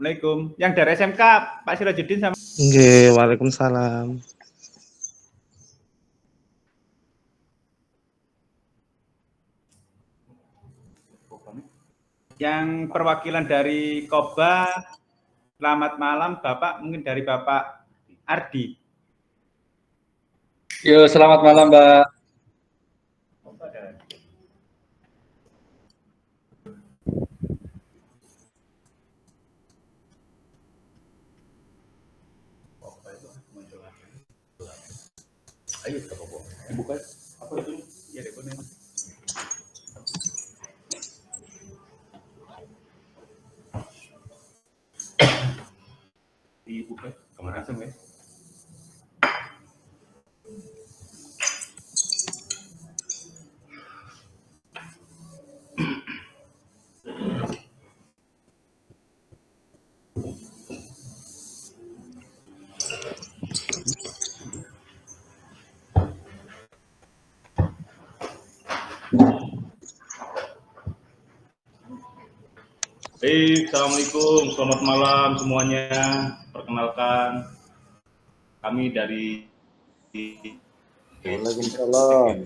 Assalamualaikum. Yang dari SMK Pak Sirajuddin sama. Nggih, waalaikumsalam. Yang perwakilan dari Koba, selamat malam Bapak, mungkin dari Bapak Ardi. Yo, selamat malam Mbak. Ayo dibuka. Apa itu? Ya, depannya. Dibuka kemana langsung ya? Baik, Assalamualaikum, selamat malam semuanya. Perkenalkan, kami dari Waalaikumsalam.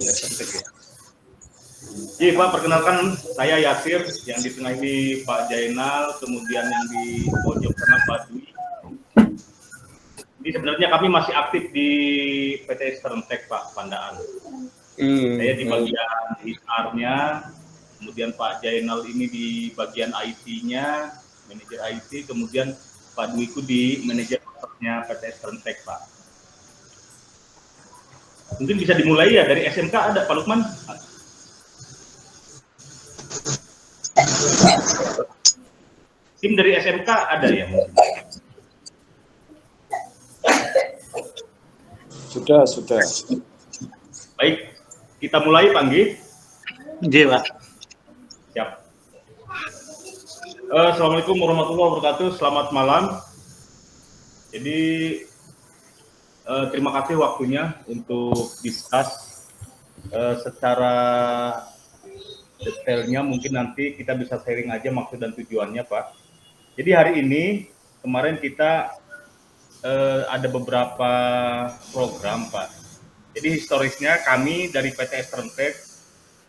Iya Pak, perkenalkan saya Yasir, yang di tengah ini Pak Jainal, kemudian yang di pojok sana Pak Dwi. Jadi sebenarnya kami masih aktif di PT Eastern Tech Pak, Pandaan. Saya di bagian HR-nya, kemudian Pak Jainal ini di bagian IT-nya, manajer IT, kemudian Pak Dwi itu di manajer marketnya PT Eastern Tech Pak. Mungkin bisa dimulai ya dari SMK ada Pak Lukman. Tim dari SMK ada ya? Sudah. Baik, kita mulai Pak Nggi. Nggih, Pak. Siap. Assalamualaikum warahmatullahi wabarakatuh. Selamat malam. Jadi terima kasih waktunya untuk discuss secara detailnya. Mungkin nanti kita bisa sharing aja maksud dan tujuannya, Pak. Jadi hari ini kemarin kita ada beberapa program, Pak. Jadi historisnya kami dari PT Eastern Tech,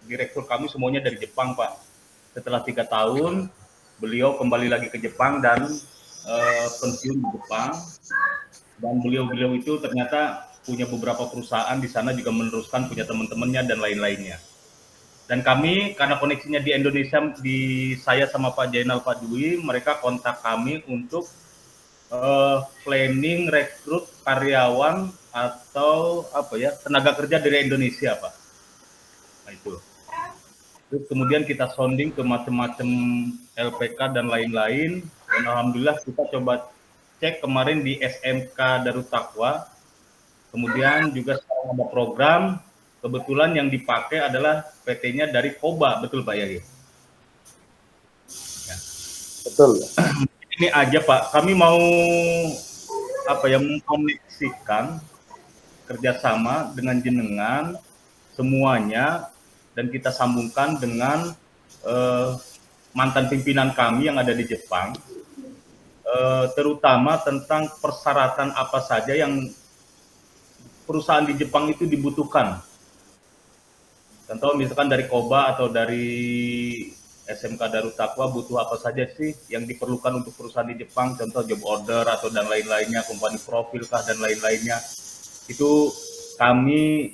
direktur kami semuanya dari Jepang, Pak. Setelah 3 tahun, beliau kembali lagi ke Jepang dan pensiun di Jepang. Dan beliau itu ternyata punya beberapa perusahaan di sana, juga meneruskan punya teman-temannya dan lain-lainnya. Dan kami karena koneksinya di Indonesia, di saya sama Pak Jainal, Pak Dwi, mereka kontak kami untuk planning rekrut karyawan atau tenaga kerja dari Indonesia, Pak. Nah itu. Terus kemudian kita sounding ke macam-macam LPK dan lain-lain. Dan alhamdulillah kita coba cek kemarin di SMK Darut Taqwa. Kemudian juga sekarang ada program. Kebetulan yang dipakai adalah PT-nya dari Koba, betul Pak Yai? Ya. Betul. Ini aja Pak, kami mau mengkoneksikan kerjasama dengan jenengan semuanya, dan kita sambungkan dengan mantan pimpinan kami yang ada di Jepang, terutama tentang persyaratan apa saja yang perusahaan di Jepang itu dibutuhkan. Contoh misalkan dari Koba atau dari SMK Darut Taqwa butuh apa saja sih yang diperlukan untuk perusahaan di Jepang, contoh job order atau dan lain-lainnya, company profil kah dan lain-lainnya. Itu kami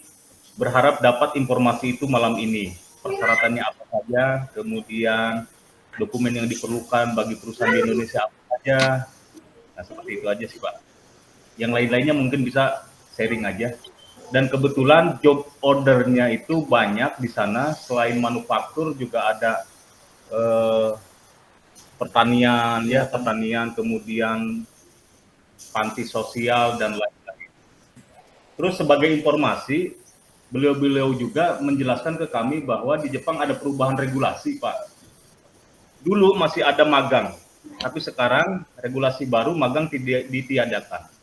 berharap dapat informasi itu malam ini. Persyaratannya apa saja, kemudian dokumen yang diperlukan bagi perusahaan di Indonesia apa saja. Nah, seperti itu aja sih, Pak. Yang lain-lainnya mungkin bisa sharing aja. Dan kebetulan job ordernya itu banyak di sana, selain manufaktur juga ada pertanian, kemudian panti sosial dan lain-lain. Terus sebagai informasi, beliau juga menjelaskan ke kami bahwa di Jepang ada perubahan regulasi, Pak. Dulu masih ada magang, tapi sekarang regulasi baru magang ditiadakan.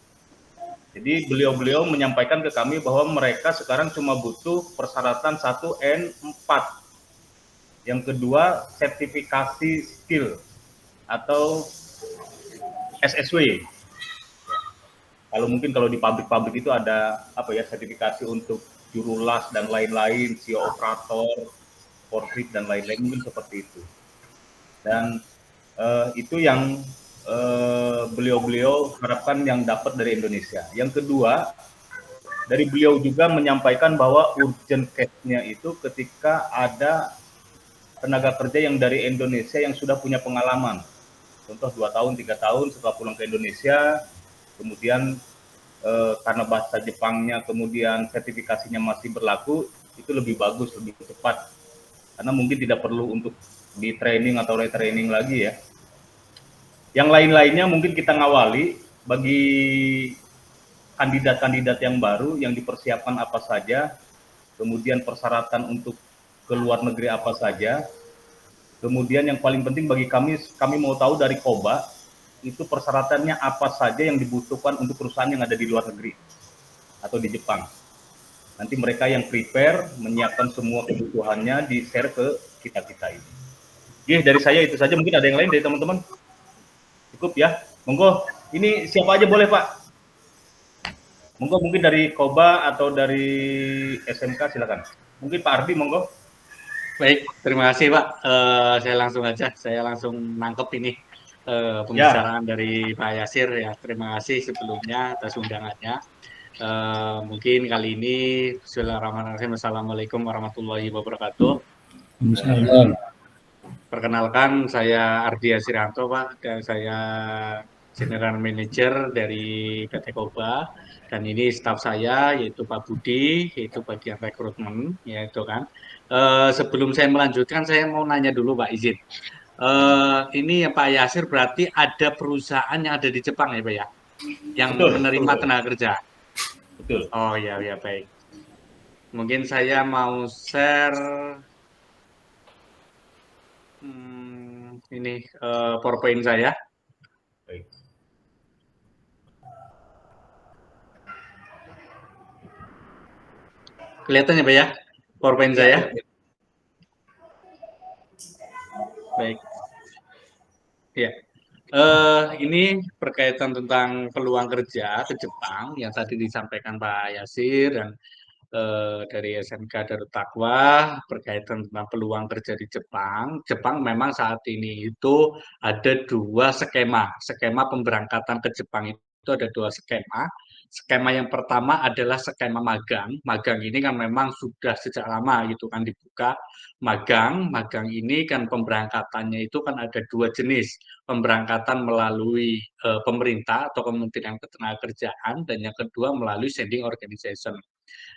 Jadi beliau menyampaikan ke kami bahwa mereka sekarang cuma butuh persyaratan 1 N4. Yang kedua, sertifikasi skill atau SSW. Kalau mungkin kalau di pabrik-pabrik itu ada sertifikasi untuk juru las dan lain-lain, CEO operator, forklift dan lain-lain, mungkin seperti itu. Dan itu yang beliau-beliau harapkan yang dapat dari Indonesia. Yang kedua, dari beliau juga menyampaikan bahwa urgent case-nya itu ketika ada tenaga kerja yang dari Indonesia yang sudah punya pengalaman. Contoh 2 tahun, 3 tahun setelah pulang ke Indonesia, kemudian karena bahasa Jepangnya kemudian sertifikasinya masih berlaku, itu lebih bagus, lebih cepat. Karena mungkin tidak perlu untuk di training atau retraining lagi ya. Yang lain-lainnya mungkin kita ngawali bagi kandidat-kandidat yang baru yang dipersiapkan apa saja, kemudian persyaratan untuk ke luar negeri apa saja. Kemudian yang paling penting bagi kami mau tahu dari Koba, itu persyaratannya apa saja yang dibutuhkan untuk perusahaan yang ada di luar negeri atau di Jepang. Nanti mereka yang prepare, menyiapkan semua kebutuhannya, di-share ke kita-kita ini. Oke, dari saya itu saja. Mungkin ada yang lain dari teman-teman? Cukup ya? Monggo, ini siapa aja boleh Pak? Monggo mungkin dari Koba atau dari SMK silakan. Mungkin Pak Ardi, monggo. Baik, terima kasih Pak. Saya langsung nangkep ini pembicaraan dari Pak Yasir ya. Terima kasih sebelumnya atas undangannya. Mungkin kali ini Bismillahirrahmanirrahim. Assalamualaikum warahmatullahi wabarakatuh. Perkenalkan, saya Ardi Yasirianto Pak, dan saya General Manager dari PT Koba, dan ini staf saya yaitu Pak Budi, yaitu bagian rekrutmen, yaitu kan. Sebelum saya melanjutkan, saya mau nanya dulu Pak, izin. Ini ya Pak Yasir, berarti ada perusahaan yang ada di Jepang ya Pak ya, yang menerima tenaga kerja. Betul. Oh ya baik. Mungkin saya mau share ini PowerPoint saya. Baik. Kelihatan ya Pak ya, PowerPoint saya? Baik. Ya. Ini berkaitan tentang peluang kerja ke Jepang yang tadi disampaikan Pak Yasir dan dari SMK Darut Taqwa berkaitan tentang peluang kerja di Jepang. Jepang memang saat ini itu ada 2 skema. Skema pemberangkatan ke Jepang itu ada 2 skema. Skema yang pertama adalah skema magang. Magang ini kan memang sudah sejak lama gitu kan dibuka. Magang ini kan pemberangkatannya itu kan ada 2 jenis. Pemberangkatan melalui pemerintah atau Kementerian Ketenagakerjaan, dan yang kedua melalui sending organization.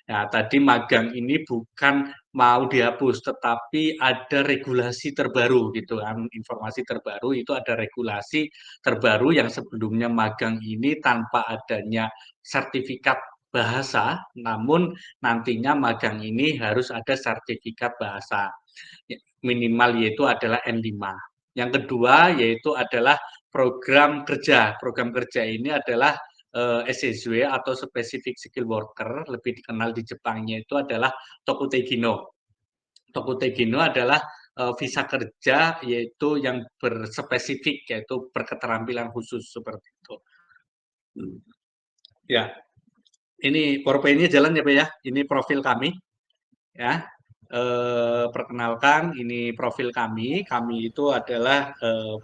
Nah, tadi magang ini bukan mau dihapus, tetapi ada regulasi terbaru gitu kan. Informasi terbaru itu ada regulasi terbaru yang sebelumnya magang ini tanpa adanya sertifikat bahasa, namun nantinya magang ini harus ada sertifikat bahasa. Minimal yaitu adalah N5. Yang kedua yaitu adalah program kerja. Program kerja ini adalah SSW atau Specific Skill Worker, lebih dikenal di Jepangnya itu adalah Tokutegino. Tokutegino adalah visa kerja yaitu yang berspesifik, yaitu berketerampilan khusus seperti itu. Ya, ini PowerPoint-nya jalan ya Pak ya. Ini profil kami. Ya, perkenalkan, ini profil kami. Kami itu adalah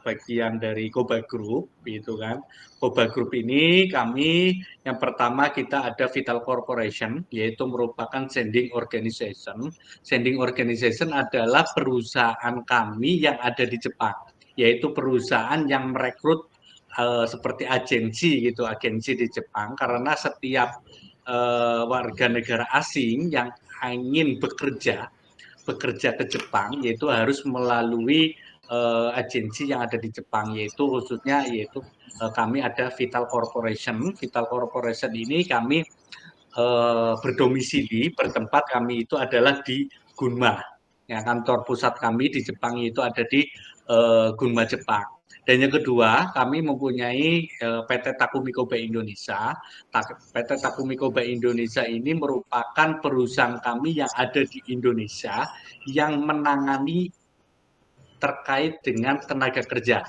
bagian dari Koba Group, gitu kan. Koba Group ini kami yang pertama kita ada Vital Corporation, yaitu merupakan sending organization. Sending organization adalah perusahaan kami yang ada di Jepang, yaitu perusahaan yang merekrut seperti agensi gitu, agensi di Jepang, karena setiap warga negara asing yang ingin bekerja ke Jepang yaitu harus melalui agensi yang ada di Jepang, yaitu khususnya kami ada Vital Corporation. Vital Corporation ini kami berdomisili, bertempat kami itu adalah di Gunma. Ya, kantor pusat kami di Jepang itu ada di Gunma, Jepang. Dan yang kedua, kami mempunyai PT Takumi Koba Indonesia. PT Takumi Koba Indonesia ini merupakan perusahaan kami yang ada di Indonesia yang menangani terkait dengan tenaga kerja.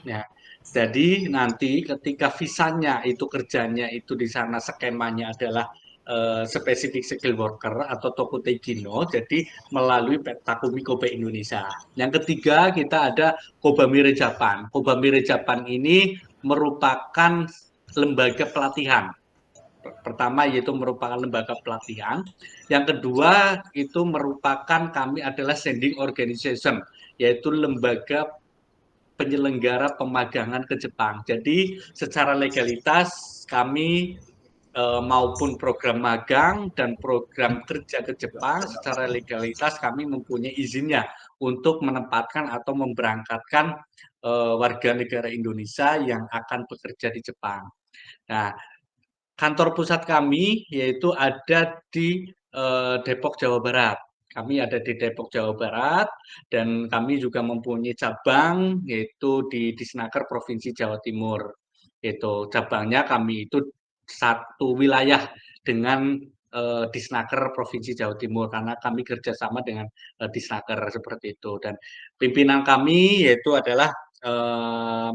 Ya, Jadi nanti ketika visanya itu kerjanya itu di sana skemanya adalah spesifik skill worker atau Tokutei Gino, jadi melalui Takumi Kobe Indonesia. Yang ketiga kita ada Kobamire Japan. Kobamire Japan ini merupakan lembaga pelatihan. Pertama yaitu merupakan lembaga pelatihan. Yang kedua itu merupakan kami adalah sending organization, yaitu lembaga penyelenggara pemagangan ke Jepang. Jadi secara legalitas kami maupun program magang dan program kerja ke Jepang secara legalitas kami mempunyai izinnya untuk menempatkan atau memberangkatkan warga negara Indonesia yang akan bekerja di Jepang. Nah, kantor pusat kami yaitu ada di Depok, Jawa Barat. Kami ada di Depok, Jawa Barat, dan kami juga mempunyai cabang yaitu di Disnaker Provinsi Jawa Timur. Itu cabangnya kami itu satu wilayah dengan Disnaker Provinsi Jawa Timur karena kami kerjasama dengan Disnaker seperti itu. Dan pimpinan kami yaitu adalah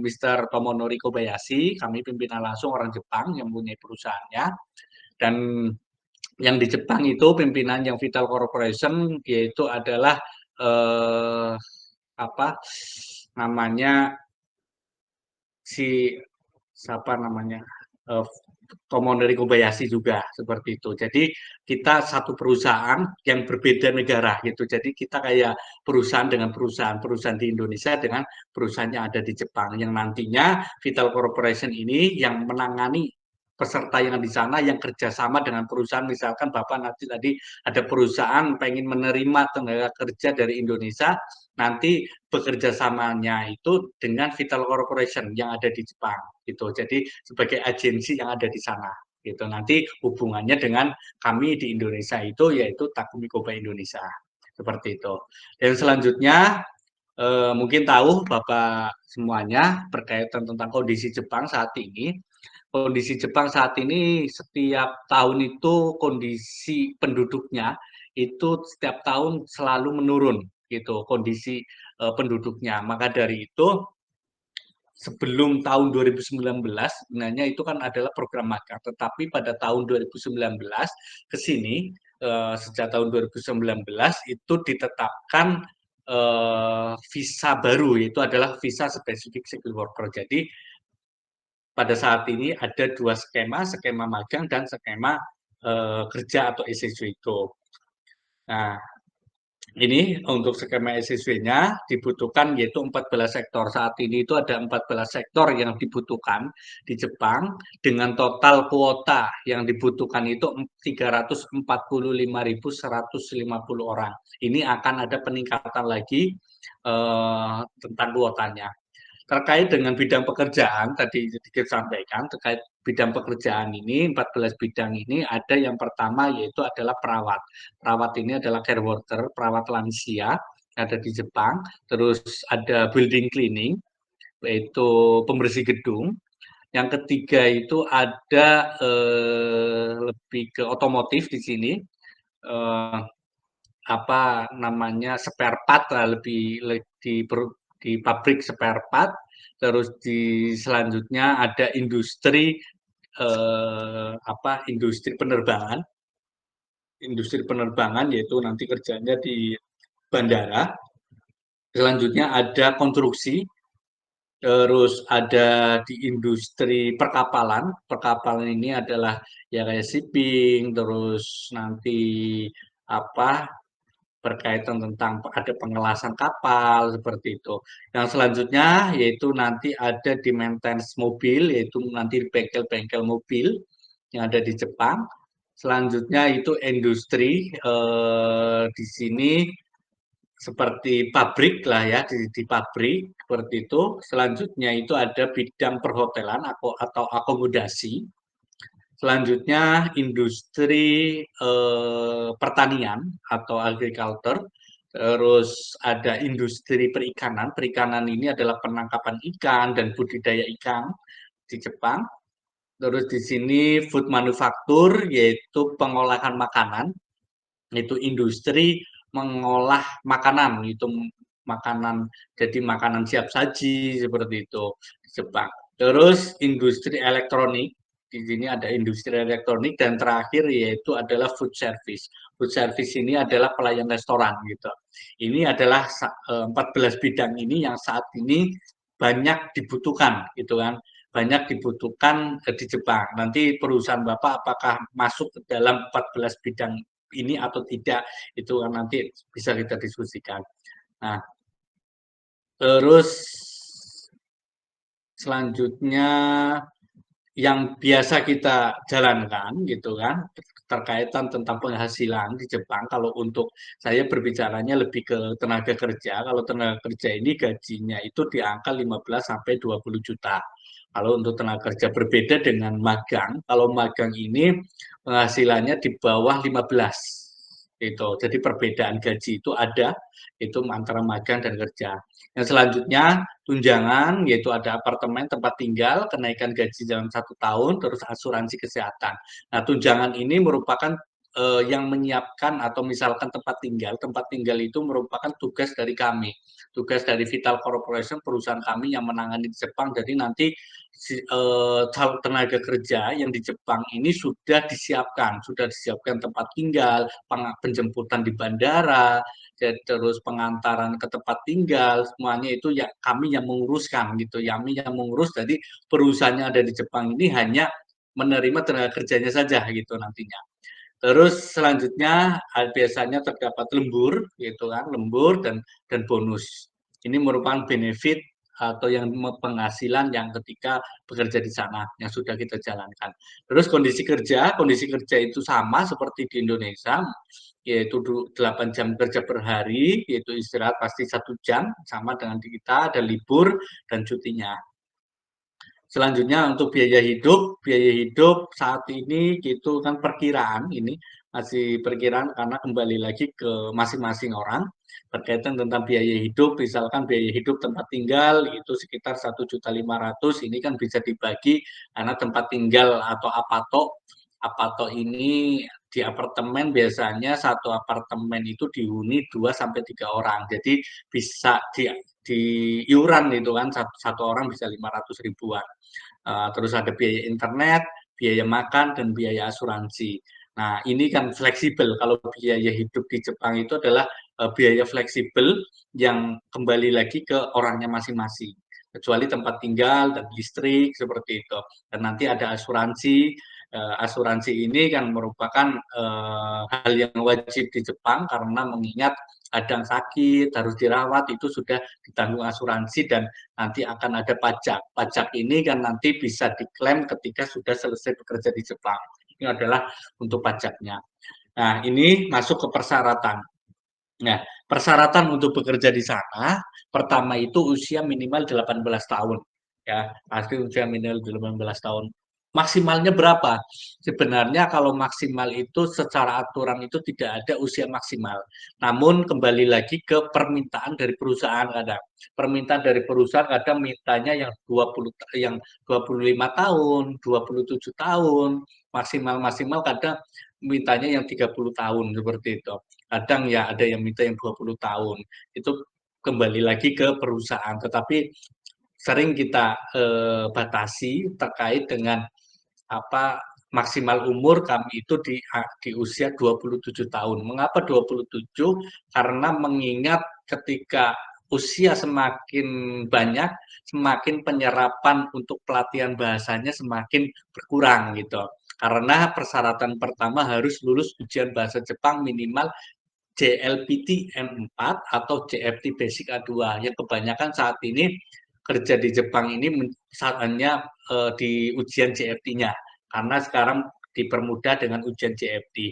Mr. Tomonori Kobayashi, kami pimpinan langsung orang Jepang yang mempunyai perusahaannya. Dan yang di Jepang itu pimpinan yang Vital Corporation yaitu adalah apa namanya si siapa namanya Tomonori Kobayashi juga seperti itu. Jadi kita satu perusahaan yang berbeda negara gitu. Jadi kita kayak perusahaan dengan perusahaan di Indonesia dengan perusahaan yang ada di Jepang. Yang nantinya Vital Corporation ini yang menangani peserta yang di sana yang kerjasama dengan perusahaan. Misalkan Bapak nanti tadi ada perusahaan pengen menerima tenaga kerja dari Indonesia, nanti bekerja samanya itu dengan Vital Corporation yang ada di Jepang gitu. Jadi sebagai agensi yang ada di sana gitu. Nanti hubungannya dengan kami di Indonesia itu yaitu Takumi Koba Indonesia. Seperti itu. Dan selanjutnya mungkin tahu Bapak semuanya berkaitan tentang kondisi Jepang saat ini. Kondisi Jepang saat ini setiap tahun itu kondisi penduduknya itu setiap tahun selalu menurun gitu kondisi penduduknya. Maka dari itu sebelum tahun 2019 sebenarnya itu kan adalah program magang, tetapi pada tahun 2019 ke sini sejak tahun 2019 itu ditetapkan visa baru yaitu adalah visa spesifik skill worker. Jadi pada saat ini ada dua skema magang dan skema kerja atau SSW itu. Nah, ini untuk skema SSW-nya dibutuhkan yaitu 14 sektor. Saat ini itu ada 14 sektor yang dibutuhkan di Jepang dengan total kuota yang dibutuhkan itu 345.150 orang. Ini akan ada peningkatan lagi tentang kuotanya. Terkait dengan bidang pekerjaan, tadi sedikit sampaikan, terkait bidang pekerjaan ini, 14 bidang ini, ada yang pertama yaitu adalah perawat. Perawat ini adalah care worker, perawat lansia, ada di Jepang. Terus ada building cleaning, yaitu pembersih gedung. Yang ketiga itu ada lebih ke otomotif di sini, apa namanya spare part lebih di pabrik spare part, terus di selanjutnya ada industri industri penerbangan yaitu nanti kerjanya di bandara. Selanjutnya ada konstruksi, terus ada di industri perkapalan. Perkapalan ini adalah ya kayak shipping, terus nanti apa berkaitan tentang ada pengelasan kapal seperti itu. Yang selanjutnya yaitu nanti ada di maintenance mobil, yaitu nanti bengkel-bengkel mobil yang ada di Jepang. Selanjutnya itu industri di sini seperti pabrik lah ya di pabrik seperti itu. Selanjutnya itu ada bidang perhotelan atau akomodasi. Selanjutnya industri pertanian atau agriculture, terus ada industri perikanan. Perikanan ini adalah penangkapan ikan dan budidaya ikan di Jepang. Terus di sini food manufacture yaitu pengolahan makanan, yaitu industri mengolah makanan, itu makanan jadi makanan siap saji seperti itu. Jepang. Terus industri elektronik, di sini ada industri elektronik, dan terakhir yaitu adalah food service. Food service ini adalah pelayan restoran gitu. Ini adalah 14 bidang ini yang saat ini banyak dibutuhkan gitu kan. Banyak dibutuhkan di Jepang. Nanti perusahaan Bapak apakah masuk ke dalam 14 bidang ini atau tidak, itu kan nanti bisa kita diskusikan. Nah, terus selanjutnya yang biasa kita jalankan gitu kan, terkaitan tentang penghasilan di Jepang. Kalau untuk saya berbicaranya lebih ke tenaga kerja, kalau tenaga kerja ini gajinya itu di angka 15 sampai 20 juta. Kalau untuk tenaga kerja, berbeda dengan magang, kalau magang ini penghasilannya di bawah 15 gitu. Jadi perbedaan gaji itu ada, itu antara magang dan kerja. Yang selanjutnya tunjangan, yaitu ada apartemen tempat tinggal, kenaikan gaji dalam 1 tahun, terus asuransi kesehatan. Nah, tunjangan ini merupakan yang menyiapkan atau misalkan tempat tinggal itu merupakan tugas dari kami, tugas dari Vital Corporation, perusahaan kami yang menangani di Jepang. Jadi nanti tenaga kerja yang di Jepang ini sudah disiapkan tempat tinggal, penjemputan di bandara, terus pengantaran ke tempat tinggal, semuanya itu ya kami yang menguruskan gitu, kami yang mengurus. Jadi perusahaannya ada di Jepang ini hanya menerima tenaga kerjanya saja gitu nantinya. Terus selanjutnya biasanya terdapat lembur gitu kan, lembur dan bonus. Ini merupakan benefit atau yang penghasilan yang ketika bekerja di sana yang sudah kita jalankan. Terus kondisi kerja itu sama seperti di Indonesia, yaitu 8 jam kerja per hari, yaitu istirahat pasti 1 jam, sama dengan di kita, ada libur dan cutinya. Selanjutnya untuk biaya hidup saat ini gitu kan perkiraan, ini masih perkiraan karena kembali lagi ke masing-masing orang berkaitan tentang biaya hidup. Misalkan biaya hidup tempat tinggal itu sekitar 1.500.000, ini kan bisa dibagi karena tempat tinggal atau apato ini di apartemen biasanya satu apartemen itu dihuni 2 sampai 3 orang. Jadi bisa di iuran itu kan satu orang bisa 500 ribuan. Terus ada biaya internet, biaya makan, dan biaya asuransi. Nah, ini kan fleksibel. Kalau biaya hidup di Jepang itu adalah biaya fleksibel yang kembali lagi ke orangnya masing-masing. Kecuali tempat tinggal dan listrik seperti itu. Dan nanti ada asuransi. Asuransi ini kan merupakan hal yang wajib di Jepang karena mengingat kadang sakit, harus dirawat, itu sudah ditanggung asuransi dan nanti akan ada pajak. Pajak ini kan nanti bisa diklaim ketika sudah selesai bekerja di Jepang. Ini adalah untuk pajaknya. Nah, ini masuk ke persyaratan. Nah, persyaratan untuk bekerja di sana, pertama itu usia minimal 18 tahun. Ya, pasti usia minimal 18 tahun. Maksimalnya berapa? Sebenarnya kalau maksimal itu secara aturan itu tidak ada usia maksimal. Namun kembali lagi ke permintaan dari perusahaan kadang. Permintaan dari perusahaan kadang mintanya yang 25 tahun, 27 tahun, maksimal kadang mintanya yang 30 tahun seperti itu. Kadang ya ada yang minta yang 20 tahun. Itu kembali lagi ke perusahaan, tetapi sering kita batasi terkait dengan apa maksimal umur kami itu di usia 27 tahun. Mengapa 27? Karena mengingat ketika usia semakin banyak, semakin penyerapan untuk pelatihan bahasanya semakin berkurang gitu. Karena persyaratan pertama harus lulus ujian bahasa Jepang minimal JLPT M4 atau JFT Basic A2. Yang kebanyakan saat ini kerja di Jepang ini hanya di ujian JFT-nya. Karena sekarang dipermudah dengan ujian JFT.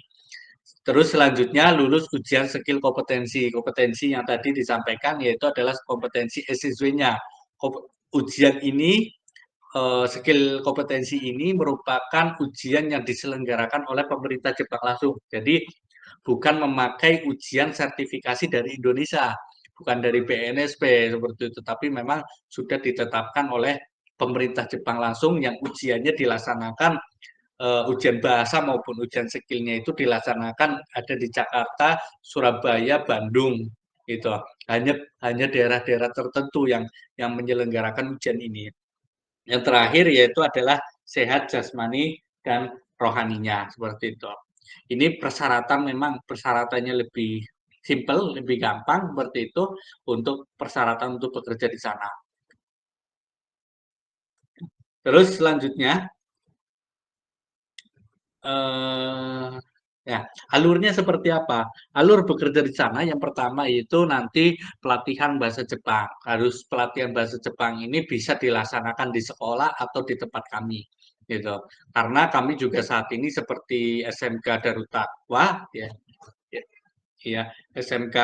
Terus selanjutnya lulus ujian skill kompetensi. Kompetensi yang tadi disampaikan yaitu adalah kompetensi SSW-nya. Ujian ini, skill kompetensi ini merupakan ujian yang diselenggarakan oleh pemerintah Jepang langsung. Jadi bukan memakai ujian sertifikasi dari Indonesia, bukan dari BNSP seperti itu, tapi memang sudah ditetapkan oleh pemerintah Jepang langsung yang ujiannya dilaksanakan ujian bahasa maupun ujian skillnya itu dilaksanakan ada di Jakarta, Surabaya, Bandung gitu. Hanya daerah-daerah tertentu yang menyelenggarakan ujian ini. Yang terakhir yaitu adalah sehat jasmani dan rohaninya, seperti itu. Ini persyaratannya lebih simpel, lebih gampang seperti itu untuk persyaratan untuk bekerja di sana. Terus selanjutnya, ya, alurnya seperti apa? Alur bekerja di sana yang pertama itu nanti pelatihan bahasa Jepang. Harus pelatihan bahasa Jepang ini bisa dilaksanakan di sekolah atau di tempat kami, gitu. Karena kami juga saat ini seperti SMK Darut Taqwa, ya, ya, ya, SMK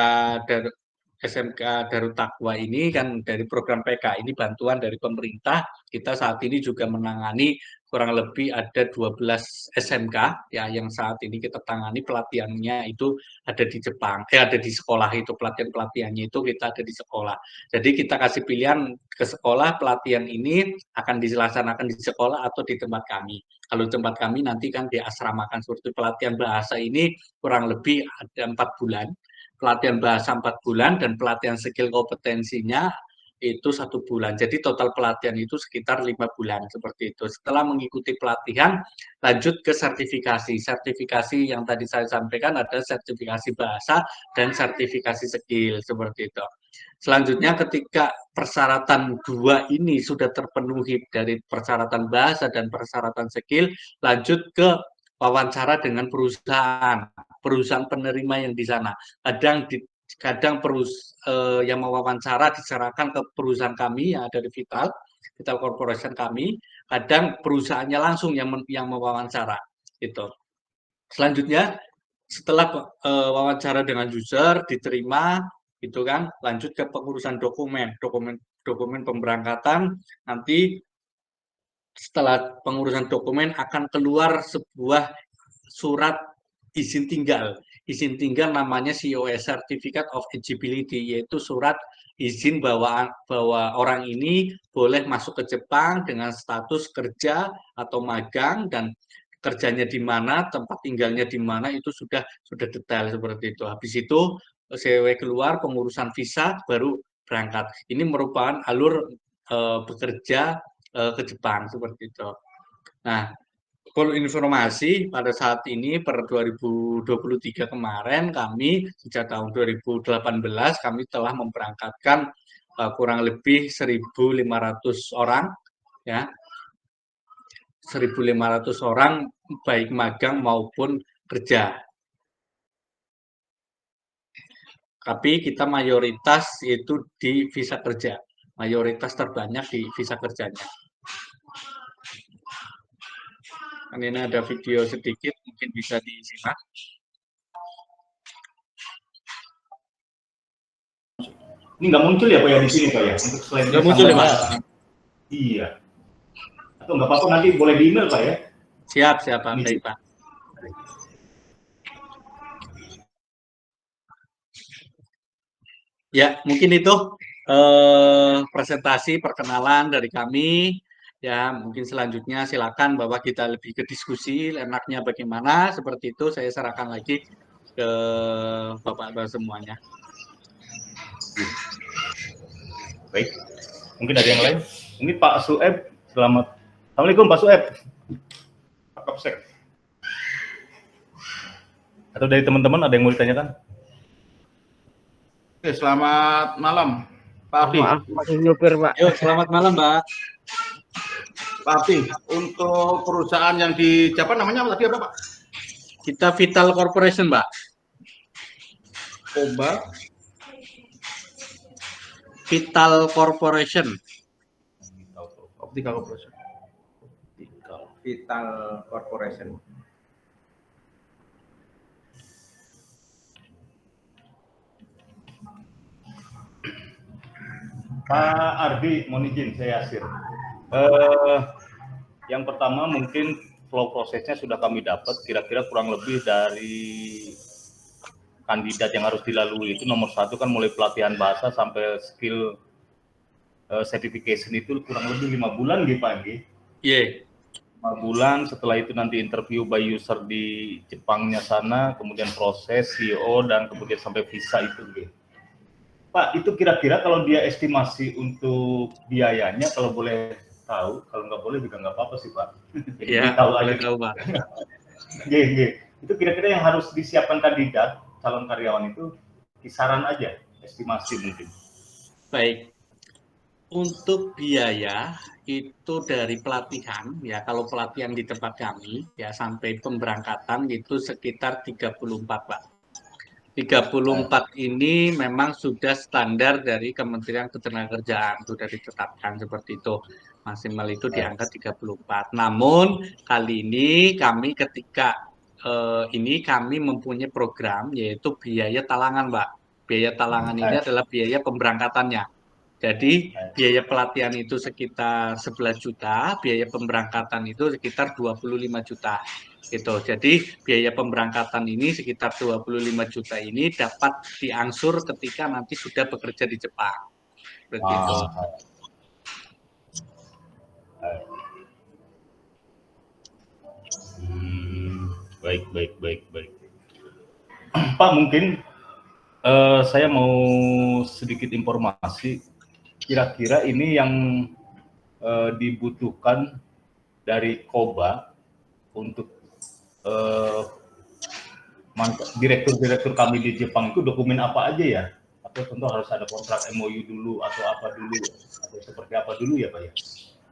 Darut Taqwa ini kan dari program PK ini bantuan dari pemerintah. Kita saat ini juga menangani kurang lebih ada 12 SMK ya yang saat ini kita tangani pelatihannya itu ada di Jepang, ada di sekolah itu pelatihannya itu kita ada di sekolah. Jadi kita kasih pilihan ke sekolah pelatihan ini akan dilaksanakan di sekolah atau di tempat kami. Kalau tempat kami nanti kan diasramakan seperti pelatihan bahasa ini kurang lebih ada 4 bulan. Pelatihan bahasa 4 bulan dan pelatihan skill kompetensinya itu 1 bulan. Jadi total pelatihan itu sekitar 5 bulan seperti itu. Setelah mengikuti pelatihan, lanjut ke sertifikasi. Sertifikasi yang tadi saya sampaikan ada sertifikasi bahasa dan sertifikasi skill seperti itu. Selanjutnya ketika persyaratan 2 ini sudah terpenuhi dari persyaratan bahasa dan persyaratan skill, lanjut ke wawancara dengan perusahaan penerima yang di sana. Kadang yang mewawancara diserahkan ke perusahaan kami yang ada di Vital Corporation kami, kadang perusahaannya langsung yang mewawancara itu. Selanjutnya setelah wawancara dengan user diterima itu kan lanjut ke pengurusan dokumen pemberangkatan. Nanti setelah pengurusan dokumen akan keluar sebuah surat izin tinggal namanya COS Certificate of Eligibility, yaitu surat izin bahwa orang ini boleh masuk ke Jepang dengan status kerja atau magang dan kerjanya di mana, tempat tinggalnya di mana itu sudah detail seperti itu. Habis itu CW keluar pengurusan visa baru berangkat. Ini merupakan alur bekerja ke Jepang seperti itu. Nah, kalau informasi pada saat ini per 2023 kemarin kami sejak tahun 2018 kami telah memberangkatkan kurang lebih 1.500 orang ya. 1.500 orang baik magang maupun kerja. Tapi kita mayoritas itu di visa kerja. Mayoritas terbanyak di visa kerjanya. Ini ada video sedikit, mungkin bisa disimak. Ini nggak muncul ya Pak ya di sini Pak ya? Untuk slide Nggak muncul ya Pak? Iya. Atau nggak apa-apa nanti boleh di email Pak ya? Siap Pak. Baik Pak. Ya, mungkin itu presentasi perkenalan dari kami. Ya, mungkin selanjutnya silakan bahwa kita lebih ke diskusi, enaknya bagaimana, seperti itu saya serahkan lagi ke Bapak-Bapak semuanya. Baik, mungkin ada yang lain? Mungkin Pak Sueb, selamat. Assalamualaikum Pak Sueb. Pak Kapsek. Atau dari teman-teman ada yang mau ditanyakan? Oke, selamat malam, Pak Abdi. Maaf, masih nyupir, Pak. Yuk, selamat malam, Mbak. Pak Abdi, untuk perusahaan yang di Japan namanya apa tadi apa, Pak? Kita Vital Corporation, Mbak. Koba. Vital Corporation. Optical Corporation. Vital Corporation. Pak Ardi, mohon izin saya Yasir. Yang pertama mungkin flow prosesnya sudah kami dapat, kira-kira kurang lebih dari kandidat yang harus dilalui itu nomor 1 kan mulai pelatihan bahasa sampai skill certification itu kurang lebih 5 bulan gitu Pak. Iya. 5 bulan, setelah itu nanti interview by user di Jepangnya sana, kemudian proses CEO dan kemudian sampai visa itu gitu. Pak, itu kira-kira kalau dia estimasi untuk biayanya, kalau boleh tahu, kalau nggak boleh juga nggak apa-apa sih Pak. Jadi Ya, tahu boleh aja. tahu Pak. Itu kira-kira yang harus disiapkan kandidat calon karyawan itu kisaran aja, estimasi mungkin. Baik. Untuk biaya itu dari pelatihan ya, kalau pelatihan di tempat kami ya sampai pemberangkatan itu sekitar 34 Pak. 34 ini memang sudah standar dari Kementerian Ketenagakerjaan, sudah ditetapkan seperti itu. Maksimal itu di angka 34. Namun kali ini kami ketika ini kami mempunyai program yaitu biaya talangan Pak. Biaya talangan ini adalah biaya pemberangkatannya. Jadi biaya pelatihan itu sekitar 11 juta, biaya pemberangkatan itu sekitar 25 juta. Gitu. Jadi biaya pemberangkatan ini sekitar 25 juta ini dapat diangsur ketika nanti sudah bekerja di Jepang. Begitu. Baik. Pak, mungkin saya mau sedikit informasi. Kira-kira ini yang dibutuhkan dari Koba untuk direktur-direktur kami di Jepang itu dokumen apa aja ya? Atau tentu harus ada kontrak MOU dulu atau apa dulu? Atau seperti apa dulu ya Pak ya?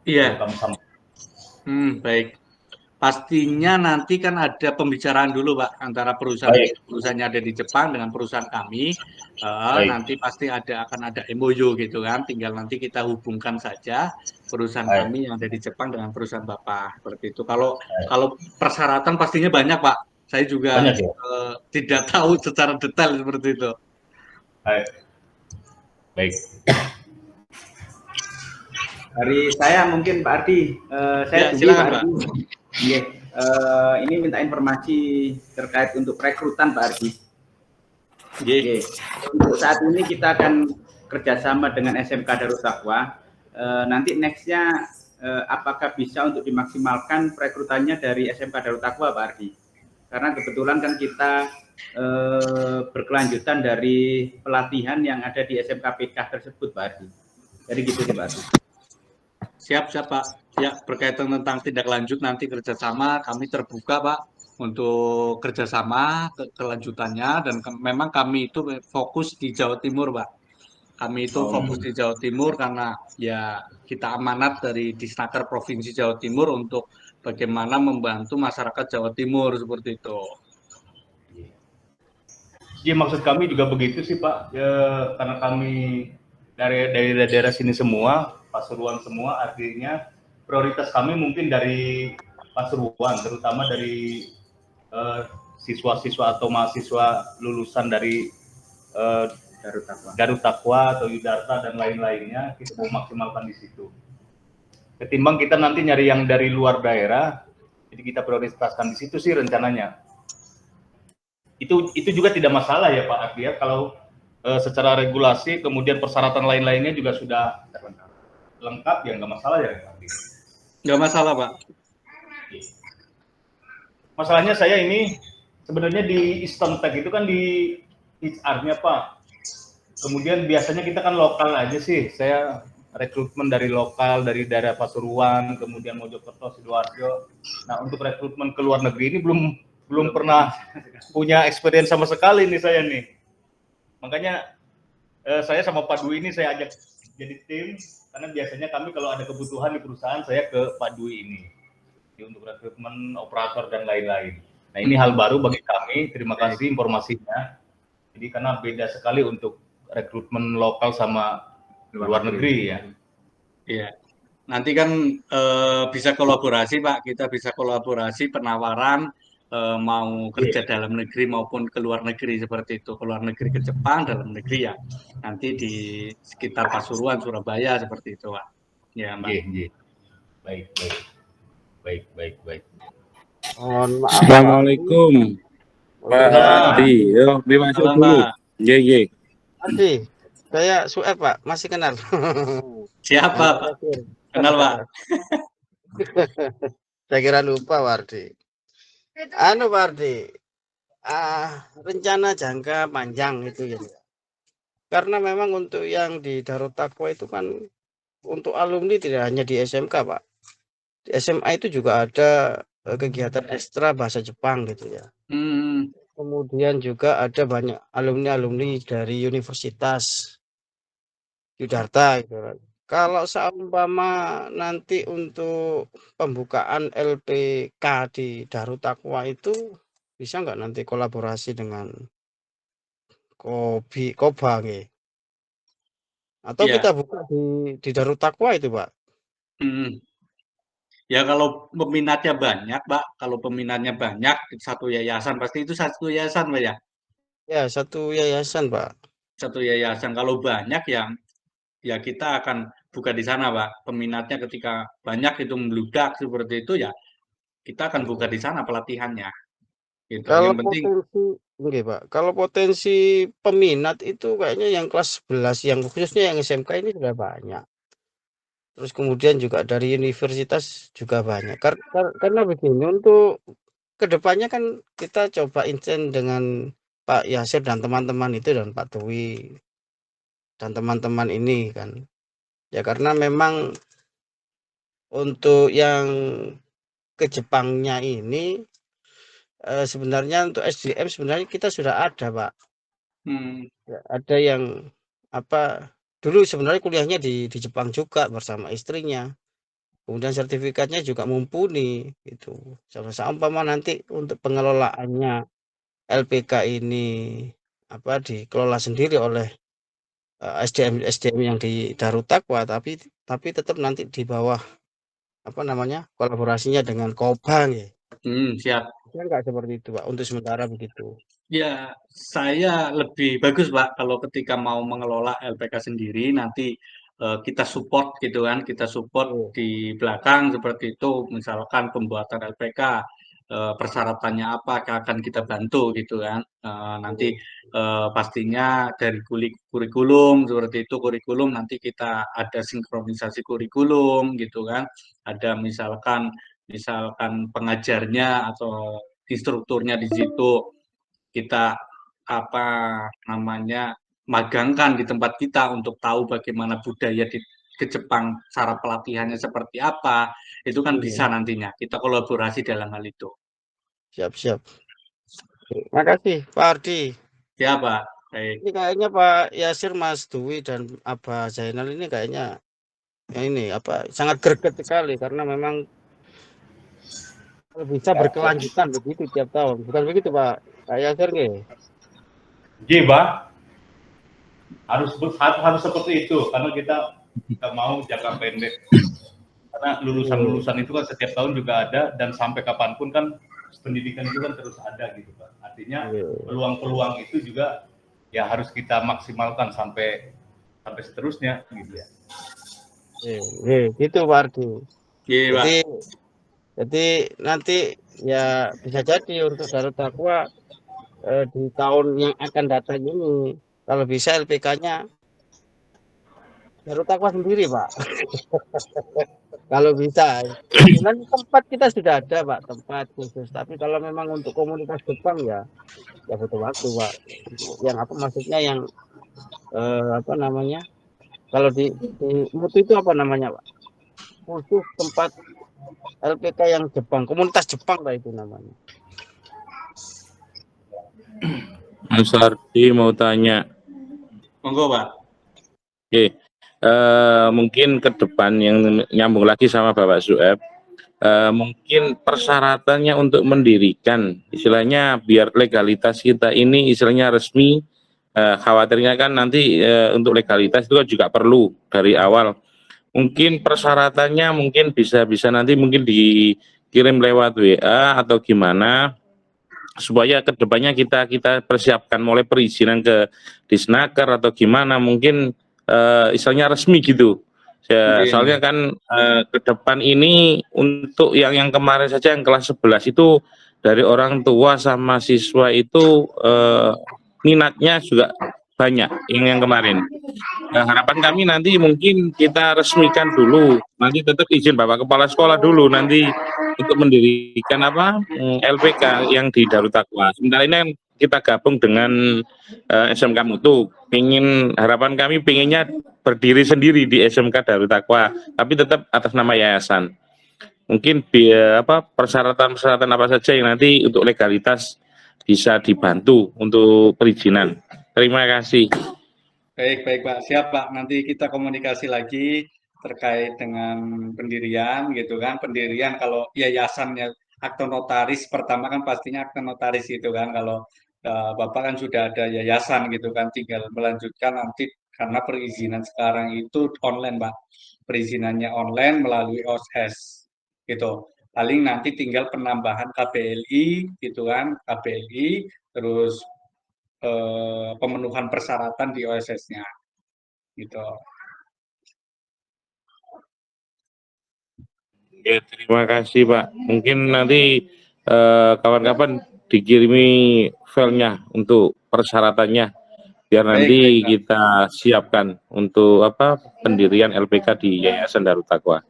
Iya. Kami Baik. Pastinya nanti kan ada pembicaraan dulu Pak antara perusahaannya ada di Jepang dengan perusahaan kami. Nanti pasti akan ada MOU gitu kan. Tinggal nanti kita hubungkan saja perusahaan kami yang ada di Jepang dengan perusahaan Bapak seperti itu. Kalau persyaratan pastinya banyak Pak. Saya juga banyak, ya? Tidak tahu secara detail seperti itu. Baik. Dari saya mungkin Pak Ardi, saya silakan Pak. Ini minta informasi terkait untuk rekrutan Pak Ardi. Untuk saat ini kita akan kerjasama dengan SMK Darut Taqwa. Nanti nextnya apakah bisa untuk dimaksimalkan perekrutannya dari SMK Darut Taqwa Pak Ardi? Karena kebetulan kan kita berkelanjutan dari pelatihan yang ada di SMK PK tersebut Pak Ardi. Jadi gitu Pak Ardi. Siap Pak. Ya, berkaitan tentang tindak lanjut nanti kerjasama kami terbuka Pak untuk kerjasama kelanjutannya dan memang kami itu fokus di Jawa Timur Pak. Kami itu fokus di Jawa Timur karena ya kita amanat dari Disnaker Provinsi Jawa Timur untuk bagaimana membantu masyarakat Jawa Timur seperti itu. Ya maksud kami juga begitu sih Pak, ya, karena kami dari daerah sini semua, Pasuruan semua, artinya prioritas kami mungkin dari Pasuruan, terutama dari siswa-siswa atau mahasiswa lulusan dari Darut Taqwa atau Yudarta dan lain-lainnya, kita mau maksimalkan di situ. Ketimbang kita nanti nyari yang dari luar daerah, jadi kita prioritaskan di situ sih rencananya. Itu juga tidak masalah ya Pak Ardi ya, kalau secara regulasi kemudian persyaratan lain-lainnya juga sudah lengkap ya nggak masalah ya Pak Ardi. Nggak masalah Pak. Masalahnya saya ini sebenarnya di Eastern Tech itu kan di HR-nya Pak. Kemudian biasanya kita kan lokal aja sih. Saya rekrutmen dari lokal, dari daerah Pasuruan, kemudian Mojokerto, Sidoarjo. Nah untuk rekrutmen ke luar negeri ini belum pernah punya experience sama sekali nih saya nih. Makanya saya sama Pak Dwi ini saya ajak jadi tim, karena biasanya kami kalau ada kebutuhan di perusahaan saya ke Pak Dwi ini. Untuk rekrutmen, operator dan lain-lain. Nah ini hal baru bagi kami, terima kasih informasinya. Jadi karena beda sekali untuk rekrutmen lokal sama luar negeri ya. Iya. Nanti kan bisa kolaborasi Pak, kita bisa kolaborasi penawaran mau kerja dalam negeri maupun ke luar negeri seperti itu, ke luar negeri ke Jepang, dalam negeri ya. Nanti di sekitar Pasuruan, Surabaya seperti itu Pak. Ya Mbak. Baik. Assalamualaikum Pak Ardi. Yo, masuk dulu. Ye. Ardi, saya Sueb Pak, masih kenal. Siapa Pak? Kenal Pak. Saya kira lupa Pak Ardi. Pak Ardi, rencana jangka panjang itu ya. Karena memang untuk yang di Darut Taqwa itu kan untuk alumni tidak hanya di SMK, Pak. Di SMA itu juga ada kegiatan ekstra bahasa Jepang gitu ya. Kemudian juga ada banyak alumni-alumni dari Universitas Yudharta gitu kan. Kalau seumpama nanti untuk pembukaan LPK di Darut Taqwa itu bisa nggak nanti kolaborasi dengan Koba nggih? Atau Ya, kita buka di Darut Taqwa itu, Pak? ya kalau peminatnya banyak, Pak, kalau peminatnya banyak satu yayasan pasti itu satu yayasan, Pak ya. Ya, satu yayasan, Pak. Satu yayasan kalau banyak ya kita akan buka di sana, Pak. Peminatnya ketika banyak itu membludak seperti itu ya kita akan buka di sana pelatihannya. Gitu. Kalau Yang penting Oke, Pak. Kalau potensi peminat itu kayaknya yang kelas 11 yang khususnya yang SMK ini sudah banyak. Terus kemudian juga dari universitas juga banyak. Karena begini, untuk kedepannya kan kita coba insen dengan Pak Yasir dan teman-teman itu dan Pak Dwi dan teman-teman ini kan. Ya karena memang untuk yang ke Jepangnya ini sebenarnya untuk SDM sebenarnya kita sudah ada, Pak. Ya, ada yang dulu sebenarnya kuliahnya di Jepang juga bersama istrinya. Kemudian sertifikatnya juga mumpuni gitu. Sama nanti untuk pengelolaannya LPK ini dikelola sendiri oleh SDM yang di Darut Taqwa, tapi tetap nanti di bawah kolaborasinya dengan Koba ya. siap. Ya enggak seperti itu, Pak, untuk sementara begitu. Ya, saya lebih bagus, Pak, kalau ketika mau mengelola LPK sendiri nanti kita support gitu kan, kita support di belakang seperti itu, misalkan pembuatan LPK, persyaratannya apa akan kita bantu gitu kan. Nanti pastinya dari kurikulum seperti itu, kurikulum nanti kita ada sinkronisasi kurikulum gitu kan. Ada misalkan pengajarnya atau instrukturnya di situ kita magangkan di tempat kita untuk tahu bagaimana budaya ke Jepang, cara pelatihannya seperti apa, itu kan bisa nantinya kita kolaborasi dalam hal itu. Siap. Terima kasih Pak Ardi. Ya Pak, baik. Ini kayaknya Pak Yasir, Mas Dwi dan Abah Zainal ini kayaknya sangat greget sekali karena memang bisa berkelanjutan begitu tiap tahun. Bukan begitu Pak Yasir nggih? Nggih, Pak. Harus seperti itu karena kita mau jangka pendek. Karena lulusan-lulusan itu kan setiap tahun juga ada dan sampai kapanpun kan pendidikan itu kan terus ada gitu Pak. Artinya peluang-peluang itu juga ya harus kita maksimalkan sampai seterusnya gitu ya. Gitu Pak Ardi. Iya, Pak. Jadi nanti ya bisa jadi untuk Darut Taqwa di tahun yang akan datang ini kalau bisa LPK-nya Darut Taqwa sendiri Pak. Kalau bisa. Nanti tempat kita sudah ada Pak, tempat khusus. Tapi kalau memang untuk komunitas Jepang ya butuh waktu Pak. Yang maksudnya yang kalau di Mutu itu apa namanya Pak? Khusus tempat LPK yang Jepang, komunitas Jepang lah itu namanya. Mas Ardi mau tanya. Monggo Pak. Oke. Mungkin ke depan yang nyambung lagi sama Bapak Sueb, mungkin persyaratannya untuk mendirikan, istilahnya biar legalitas kita ini istilahnya resmi, khawatirnya kan nanti untuk legalitas itu kan juga perlu dari awal. Mungkin persyaratannya mungkin bisa nanti mungkin dikirim lewat WA atau gimana supaya kedepannya kita persiapkan mulai perizinan ke Disnaker atau gimana mungkin istilahnya resmi gitu ya, soalnya kan ke depan ini untuk yang kemarin saja yang kelas 11 itu dari orang tua sama siswa itu minatnya juga banyak yang kemarin. Harapan kami nanti mungkin kita resmikan dulu, nanti tetap izin Bapak Kepala Sekolah dulu nanti untuk mendirikan LPK yang di Darut Taqwa. Sementara ini kita gabung dengan SMK Mutu. Harapan kami pinginnya berdiri sendiri di SMK Darut Taqwa, tapi tetap atas nama yayasan. Mungkin persyaratan-persyaratan apa saja yang nanti untuk legalitas bisa dibantu untuk perizinan. Terima kasih. Baik, Pak. Siap, Pak. Nanti kita komunikasi lagi terkait dengan pendirian, gitu kan. Pendirian kalau yayasannya akte notaris, pertama kan pastinya akte notaris gitu kan. Kalau Bapak kan sudah ada yayasan gitu kan, tinggal melanjutkan nanti karena perizinan sekarang itu online, Pak. Perizinannya online melalui OSS, gitu. Paling nanti tinggal penambahan KBLI, gitu kan, KBLI, terus pemenuhan persyaratan di OSS-nya, gitu. Ya, terima kasih Pak. Mungkin nanti kawan-kawan dikirimi filenya untuk persyaratannya, biar nanti Baik, kita siapkan untuk pendirian LPK di Yayasan Darut Taqwa.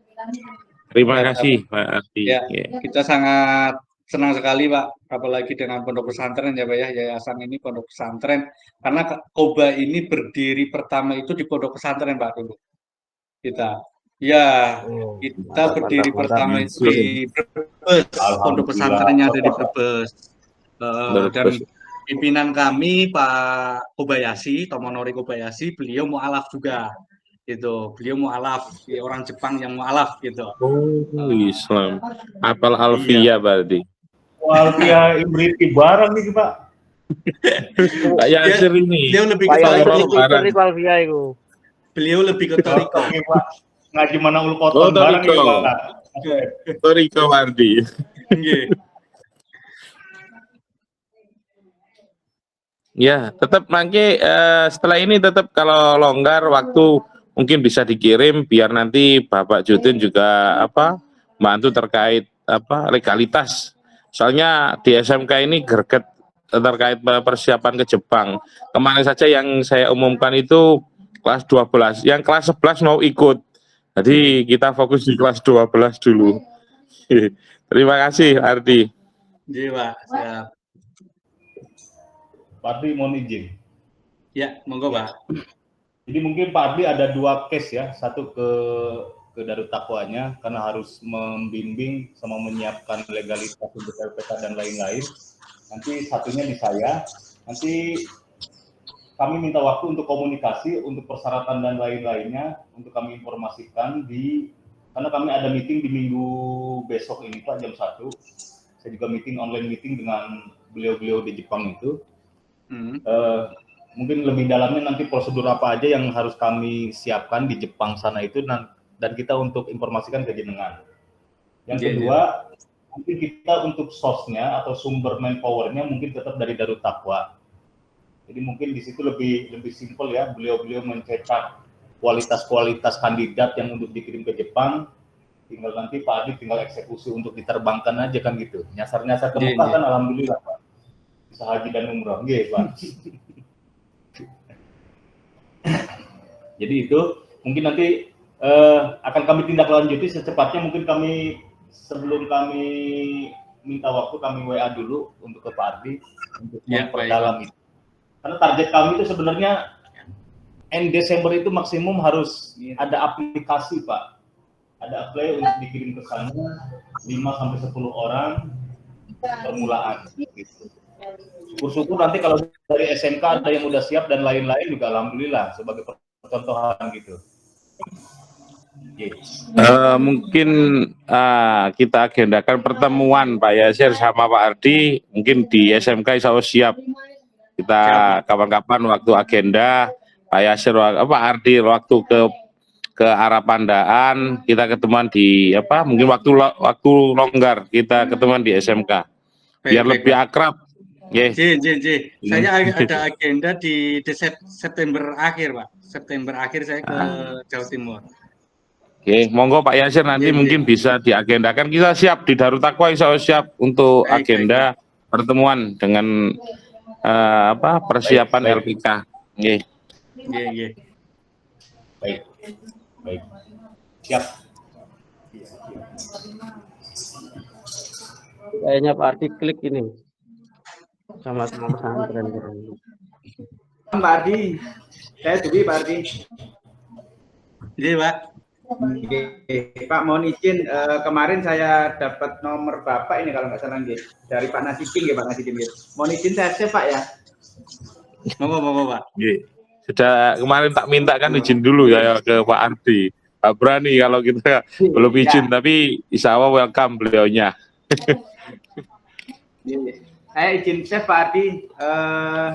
Terima Ya, kasih Pak Ardi. Ya, kita sangat senang sekali Pak, apalagi dengan pondok pesantren ya Pak ya, yayasan ini pondok pesantren. Karena Koba ini berdiri pertama itu di pondok pesantren Pak dulu. Kita, ya, kita berdiri pertama itu di Brebes, pondok pesantrennya ada di Brebes. Dan pimpinan kami Pak Kobayashi, Tomonori Kobayashi, beliau mualaf juga. Gitu, beliau mualaf, orang Jepang yang mualaf gitu. Oh, Islam. Apal Alfia berarti. Alfia Ibriti barang nih Pak. Pak Yasir ini. Beliau lebih ke Toriko. Beliau lebih ke Toriko. Pak. Ngaji mana ul koton barang nih Pak. Toriko Wardi. Ya, tetap mangke setelah ini tetap kalau longgar waktu mungkin bisa dikirim biar nanti Bapak Judin juga bantu terkait legalitas. Soalnya di SMK ini greget terkait persiapan ke Jepang. Kemarin saja yang saya umumkan itu kelas 12, yang kelas 11 mau ikut. Jadi kita fokus di kelas 12 dulu. Terima kasih Ardi. Iya Pak, siap. Pak Ardi mohon izin. Ya, monggo Pak. Jadi mungkin Pak Ardi ada 2 case ya, satu ke Darut Taqwanya karena harus membimbing sama menyiapkan legalitas untuk LPK dan lain-lain. Nanti satunya di saya. Nanti kami minta waktu untuk komunikasi untuk persyaratan dan lain-lainnya untuk kami informasikan karena kami ada meeting di minggu besok ini Pak jam 1. Saya juga online meeting dengan beliau-beliau di Jepang itu. Mungkin lebih dalamnya nanti prosedur apa aja yang harus kami siapkan di Jepang sana itu dan kita untuk informasikan ke jenengan. Yang kedua, mungkin kita untuk source-nya atau sumber manpower-nya mungkin tetap dari Darut Taqwa. Jadi mungkin di situ lebih simpel ya, beliau-beliau mencetak kualitas kandidat yang untuk dikirim ke Jepang, tinggal nanti Pak Adi tinggal eksekusi untuk diterbangkan aja kan gitu. Nyasar-nyasar ke Mekah kan alhamdulillah Pak. Bisa haji dan umroh, Pak. Jadi itu mungkin nanti akan kami tindak lanjuti secepatnya. Mungkin sebelum kami minta waktu kami WA dulu untuk ke Pak Ardi untuk memperdalam itu. Karena target kami itu sebenarnya end Desember itu maksimum harus ada aplikasi Pak. Ada apply untuk dikirim ke sana 5-10 orang permulaan gitu. Syukur-syukur nanti kalau dari SMK ada yang udah siap dan lain-lain juga alhamdulillah sebagai percontohan gitu. Mungkin kita agendakan pertemuan Pak Yasir sama Pak Ardi mungkin di SMK insya Allah siap. Kita kapan-kapan waktu agenda Pak Yasir Pak Ardi waktu ke arah Pandaan kita ketemuan di mungkin waktu longgar kita ketemuan di SMK biar lebih akrab. Saya ada agenda di September akhir Pak. September akhir saya ke Jawa Timur. Oke, monggo Pak Yasir nanti mungkin bisa diagendakan. Kita siap di Darut Taqwa insya Allah siap untuk agenda pertemuan dengan persiapan LPK. Baik. Siap. Kayaknya Pak Ardi klik ini. sama-sama pesantren. Pak Ardi, saya Dwi Pak Ardi. Iya, Pak. Oke, Pak mohon izin kemarin saya dapat nomor Bapak ini kalau nggak salah nggih dari Pak Nasikin ya Pak Nasikin nggih. Mohon izin saya save Pak ya. Monggo, Pak. Nggih. Sudah kemarin tak minta kan izin dulu ya ke Pak Ardi. Pak berani kalau kita belum izin, tapi insya Allah welcome beliaunya. Saya izin save Pak Ardi.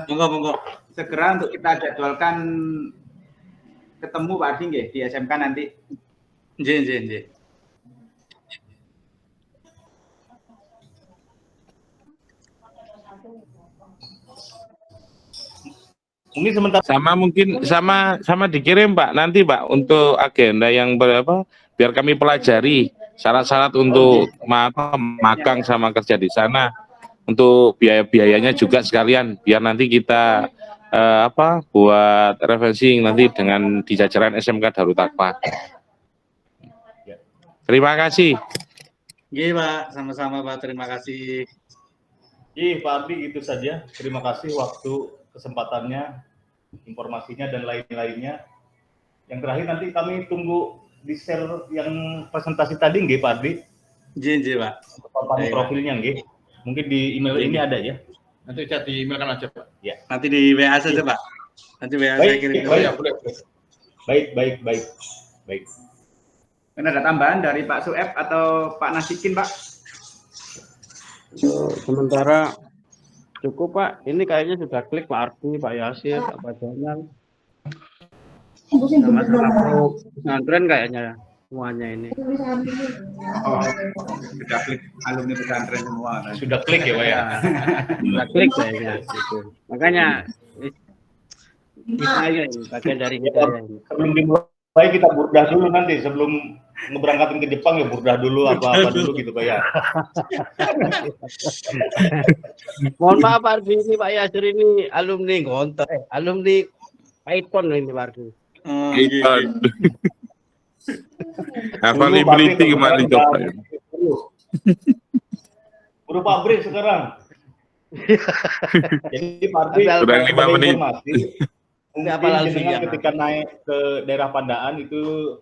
Monggo. Segera untuk kita jadwalkan ketemu Pak Ardi nggih di SMK nanti. Nggih. Mungkin sebentar Mungkin sama dikirim Pak nanti Pak untuk agenda yang berapa biar kami pelajari syarat-syarat untuk magang sama kerja di sana, untuk biaya-biayanya juga sekalian biar nanti kita buat referensi nanti dengan di jajaran SMK Darut Taqwa. Terima kasih. Nggih, Pak. Sama-sama, Pak. Terima kasih. Pak Ardi itu saja. Terima kasih waktu kesempatannya, informasinya dan lain-lainnya. Yang terakhir nanti kami tunggu di share yang presentasi tadi nggih Pak Ardi. Nggih, Pak. Profilnya nggih. Mungkin di email ini ada ya. Nanti saya di-emailkan aja, Pak. Ya. Nanti di WA saja, Pak. Nanti WA saya kirim. Baik. Ada tambahan dari Pak Sueb atau Pak Nasikin, Pak? Sementara cukup Pak. Ini kayaknya sudah klik Pak Ardi, Pak Yasir, Pak Jainal. Sama-sama pesantren kayaknya semuanya ini. Sudah klik alumni pesantren semua. Kan? Sudah klik ya Pak ya. Sudah klik kayaknya. Gitu. Makanya hidayah ini bagian dari hidayah ini. Sebelum dimulai kita burdah dulu nanti sebelum ngeberangkatin ke Jepang ya burdah dulu apa dulu gitu Pak ya. Mohon maaf Pak Ardi, ini Pak Yasir ini alumni Gontor, alumni Python ini Pak Ardi. Apa liberty kemarin coba ya. Udah pabrik sekarang. Jadi Pak Ardi kurang 5 menit. Mungkin ketika naik ke daerah Pandaan itu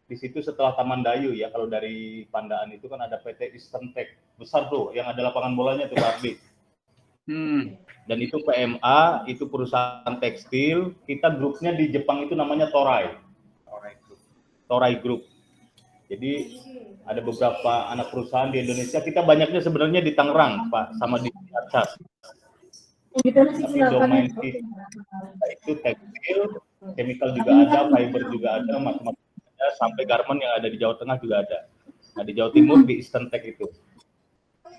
di situ setelah Taman Dayu ya, kalau dari Pandaan itu kan ada PT Eastern Tech besar tuh yang ada lapangan bolanya tuh Pak Ardi. Dan itu PMA, itu perusahaan tekstil. Kita grupnya di Jepang itu namanya Toray Group. Jadi ada beberapa anak perusahaan di Indonesia. Kita banyaknya sebenarnya di Tangerang Pak, sama di Acas. Tapi domain itu tekstil, chemical juga ada, fiber juga ada, macam-macam ada, sampai garment yang ada di Jawa Tengah juga ada. Nah di Jawa Timur di Eastern Tech itu.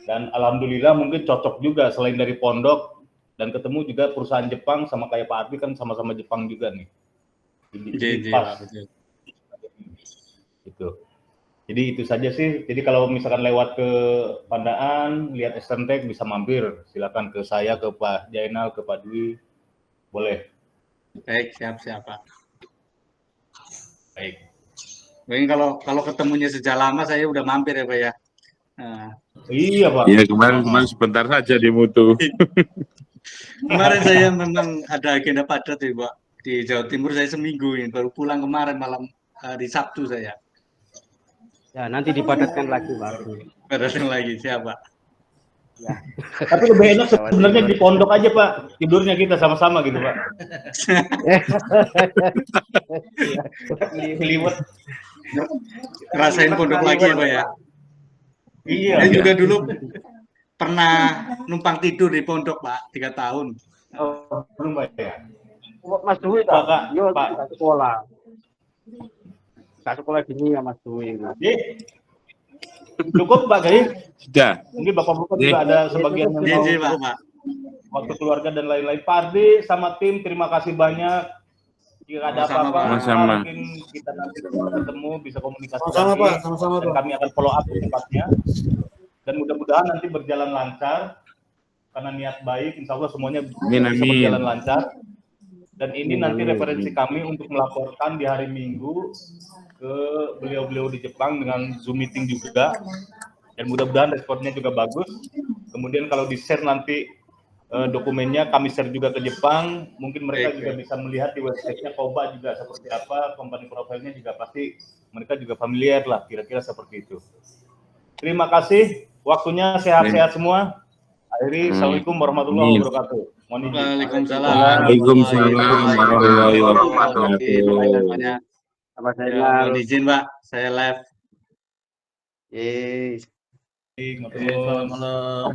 Dan alhamdulillah mungkin cocok juga selain dari pondok dan ketemu juga perusahaan Jepang sama kayak Pak Ardi kan sama-sama Jepang juga nih. Jadi pas. Gitu. Jadi itu saja sih. Jadi kalau misalkan lewat ke Pandaan, lihat Eastern Tech bisa mampir. Silakan ke saya, ke Pak Jainal, ke Pak Dwi. Boleh. Baik, siap Pak. Baik. Mungkin kalau ketemunya sejak lama saya udah mampir ya Pak ya. Nah. Iya Pak. Iya kemarin sebentar saja di Mutu. Kemarin saya memang ada agenda padat ya Pak. Di Jawa Timur saya seminggu ini, baru pulang kemarin malam hari Sabtu saya. Ya nanti dipadatkan lagi Pak. Padatkan lagi siapa? Ya. Tapi lebih enak sebenarnya di pondok aja Pak, tidurnya kita sama-sama gitu Pak. Liwet. Rasain pondok lagi ya Pak ya. Iya. Saya juga dulu pernah numpang tidur di pondok Pak, 3 tahun. Oh, belum Pak ya. Mas Dwi Pak, yo Pak sekolah. Tak sekolah gini ya Mas Dwi. Cukup Pak Gaib? Sudah. Mungkin Bapak-Bapak juga ada sebagian yang mau Pak. Waktu keluarga dan lain-lain. Pak Ardi sama tim terima kasih banyak. Jika ada apa-apa mungkin kita nanti ketemu bisa komunikasi. Sama-sama Pak, sama-sama dan Pak. kami akan follow up secepatnya. Dan mudah-mudahan nanti berjalan lancar. Karena niat baik, insya Allah semuanya bisa berjalan lancar. Dan ini nanti referensi kami untuk melaporkan di hari Minggu ke beliau-beliau di Jepang dengan Zoom meeting juga. Dan mudah-mudahan responnya juga bagus. Kemudian kalau di-share nanti dokumennya kami share juga ke Jepang. Mungkin mereka Baik, juga bisa melihat di websitenya Koba juga seperti apa, company profilnya juga pasti mereka juga familiar lah, kira-kira seperti itu. Terima kasih, waktunya sehat-sehat semua. Akhiri, Assalamualaikum warahmatullahi wabarakatuh. Mohon izin. Waalaikumsalam Waalaikumsalam warahmatullahi wabarakatuh. wabarakatuh. Apa Ya, saya mohon izin Pak, saya live. Yes. Selamat malam.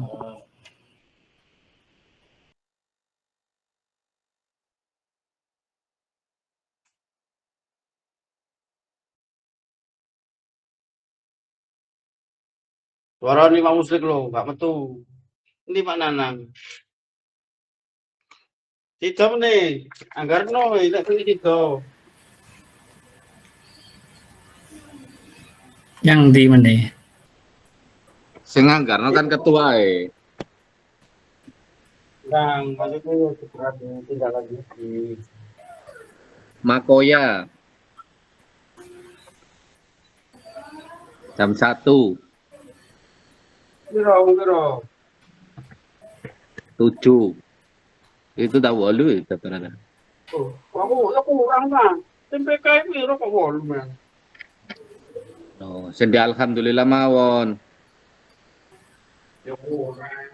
Suara nih Pak Muslik lo, Pak Metu. Ini Pak Nanang. Tidak nih, anggar no, tidak pilih tidak. Yang di mana? Sing anggarno kan ketua Yang maksudnya segera tidak lagi di Makoya jam 1 Kiro. 7 itu tak walu itu berada. Oh, aku kurang lah. TPK itu kok volume. Oh, sendi alhamdulillah mawon. Ya kurang.